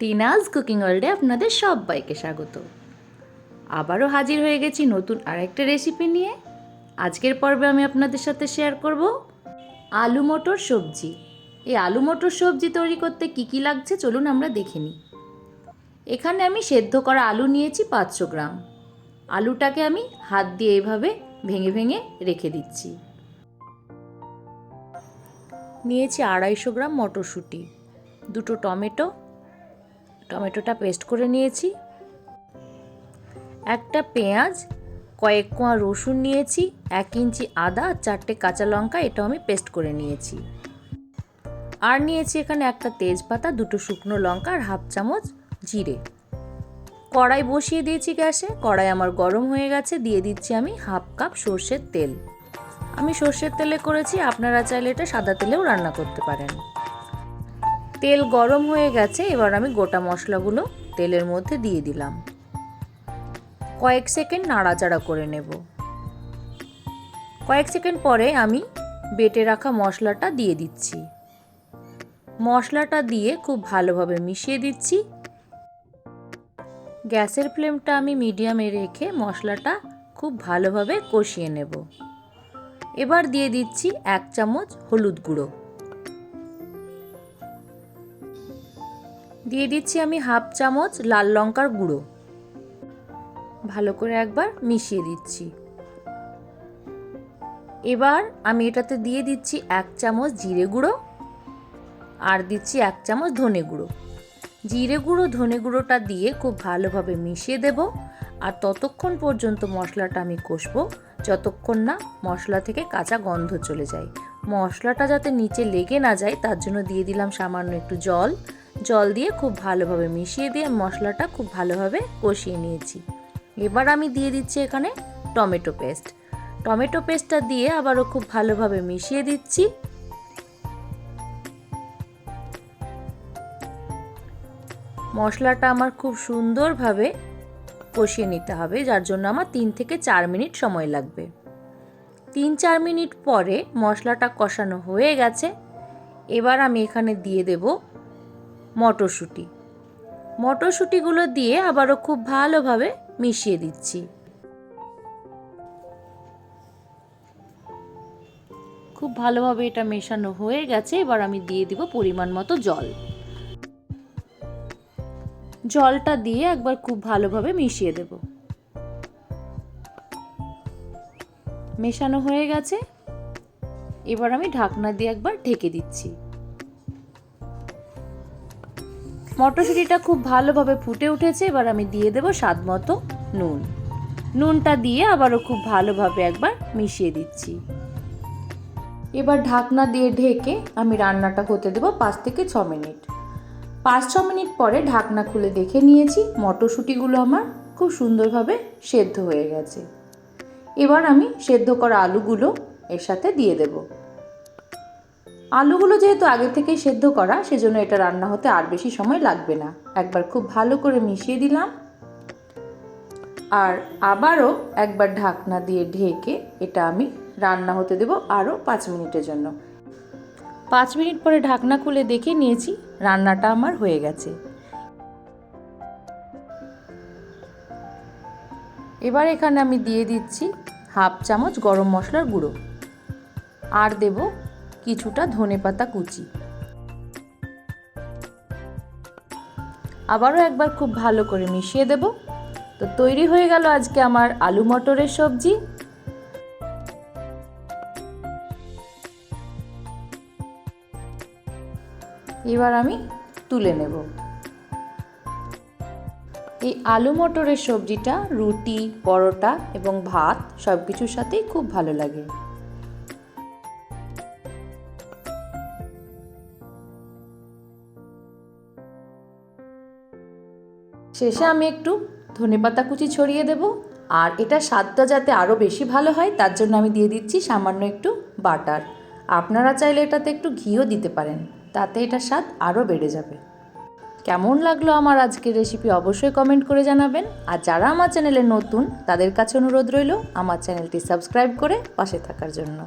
টিনাজ cooking ওয়ার্ল্ডে আপনাদের সবাইকে স্বাগত। আবারও হাজির হয়ে গেছি নতুন আরেকটা রেসিপি নিয়ে। আজকের পর্বে আমি আপনাদের সাথে শেয়ার করব আলু মটর সবজি। এই আলু মটর সবজি তৈরি করতে কি কি লাগছে চলুন আমরা দেখে নিই। এখানে আমি সেদ্ধ করা আলু নিয়েছি 500 গ্রাম। আলুটাকে আমি হাত দিয়ে এইভাবে ভেঙে ভেঙে রেখে দিচ্ছি। নিয়েছি 250 গ্রাম মটরশুঁটি, 2টো টমেটোটা পেস্ট করে নিয়েছি, একটা পেঁয়াজ, কয়েক কোয়া রসুন নিয়েছি, 1 ইঞ্চি আদা, 4টে কাঁচা লঙ্কা, এটাও আমি পেস্ট করে নিয়েছি। আর নিয়েছি এখানে একটা তেজপাতা, 2টো শুকনো লঙ্কা আর হাফ চামচ জিরে। কড়াই বসিয়ে দিয়েছি গ্যাসে। কড়াই আমার গরম হয়ে গেছে। দিয়ে দিচ্ছি আমি হাফ কাপ সর্ষের তেল। আমি সর্ষের তেলে করেছি, আপনারা চাইলে এটা সাদা তেলেও রান্না করতে পারেন। তেল গরম হয়ে গেছে। এবার আমি গোটা মশলাগুলো তেলের মধ্যে দিয়ে দিলাম। কয়েক সেকেন্ড নাড়াচাড়া করে নেব। কয়েক সেকেন্ড পরে আমি বেটে রাখা মশলাটা দিয়ে দিচ্ছি। মশলাটা দিয়ে খুব ভালোভাবে মিশিয়ে দিচ্ছি। গ্যাসের ফ্লেমটা আমি মিডিয়ামে রেখে মশলাটা খুব ভালোভাবে কষিয়ে নেব। এবার দিয়ে দিচ্ছি 1 চামচ হলুদ গুঁড়ো। দিয়ে দিচ্ছি আমি হাফ চামচ লাল লঙ্কার গুঁড়ো। ভালো করে একবার মিশিয়ে দিচ্ছি। এবার আমি এটাতে দিয়ে দিচ্ছি 1 চামচ জিরে গুঁড়ো আর দিচ্ছি 1 চামচ ধনে গুঁড়ো। জিরে গুঁড়ো ধনে গুঁড়োটা দিয়ে খুব ভালোভাবে মিশিয়ে দেব। আর ততক্ষণ পর্যন্ত মশলাটা আমি কষবো যতক্ষণ না মশলা থেকে কাঁচা গন্ধ চলে যায়। মশলাটা যাতে নিচে লেগে না যায় তার জন্য দিয়ে দিলাম সামান্য একটু জল দিয়ে খুব ভালোভাবে মিশিয়ে দিয়ে মশলাটা খুব ভালোভাবে কষিয়ে নিয়েছি। এবার আমি দিয়ে দিচ্ছি এখানে টমেটো পেস্টটা দিয়ে আবারও খুব ভালোভাবে মিশিয়ে দিচ্ছি। মশলাটা আমার খুব সুন্দরভাবে কষিয়ে নিতে হবে, যার জন্য আমার 3 থেকে 4 মিনিট সময় লাগবে। 3-4 মিনিট পরে মশলাটা কষানো হয়ে গেছে। এবার আমি এখানে দিয়ে দেব মটরশুঁটিগুলো দিয়ে আবারও খুব ভালোভাবে মিশিয়ে দিচ্ছি। খুব ভালোভাবে এটা মেশানো হয়ে গেছে। এবার আমি দিয়ে দিব পরিমাণ মতো জলটা দিয়ে একবার খুব ভালোভাবে মিশিয়ে দেব। মেশানো হয়ে গেছে। এবার আমি ঢাকনা দিয়ে একবার ঢেকে দিচ্ছি। মটরশুঁটিটা খুব ভালোভাবে ফুটে উঠেছে। এবার আমি দিয়ে দেব স্বাদ মতো নুনটা দিয়ে আবারও খুব ভালোভাবে একবার মিশিয়ে দিচ্ছি। এবার ঢাকনা দিয়ে ঢেকে আমি রান্নাটা হতে দেব 5 থেকে 6 মিনিট। 5-6 মিনিট পরে ঢাকনা খুলে দেখে নিয়েছি মটরশুঁটিগুলো আমার খুব সুন্দরভাবে সেদ্ধ হয়ে গেছে। এবার আমি সেদ্ধ করা আলুগুলো এর সাথে দিয়ে দেব। আলুগুলো যেহেতু আগে থেকেই সেদ্ধ করা সেজন্য এটা রান্না হতে আর বেশি সময় লাগবে না। একবার খুব ভালো করে মিশিয়ে দিলাম আর আবারও একবার ঢাকনা দিয়ে ঢেকে এটা আমি রান্না হতে দেব আরও 5 মিনিটের জন্য। 5 মিনিট পরে ঢাকনা খুলে দেখে নিয়েছি রান্নাটা আমার হয়ে গেছে। এবার এখানে আমি দিয়ে দিচ্ছি হাফ চামচ গরম মশলার গুঁড়ো আর দেব কিছুটা ধনেপাতা কুচি। আবারও একবার খুব ভালো করে মিশিয়ে দেব। তো তৈরি হয়ে গেল আজকে আমার আলু মটরের সবজি। এবার আমি তুলে নেব। এই আলু মটরের সবজিটা রুটি, পরোটা এবং ভাত সব কিছুর সাথেই খুব ভালো লাগে। শেষে আমি একটু ধনেপাতা কুচি ছড়িয়ে দেব। আর এটা স্বাদটা যাতে আরও বেশি ভালো হয় তার জন্য আমি দিয়ে দিচ্ছি সামান্য একটু বাটার। আপনারা চাইলে এটাতে একটু ঘিও দিতে পারেন, তাতে এটার স্বাদ আরও বেড়ে যাবে। কেমন লাগলো আমার আজকের রেসিপি অবশ্যই কমেন্ট করে জানাবেন। আর যারা আমার চ্যানেলে নতুন তাদের কাছে অনুরোধ রইল আমার চ্যানেলটি সাবস্ক্রাইব করে পাশে থাকার জন্য।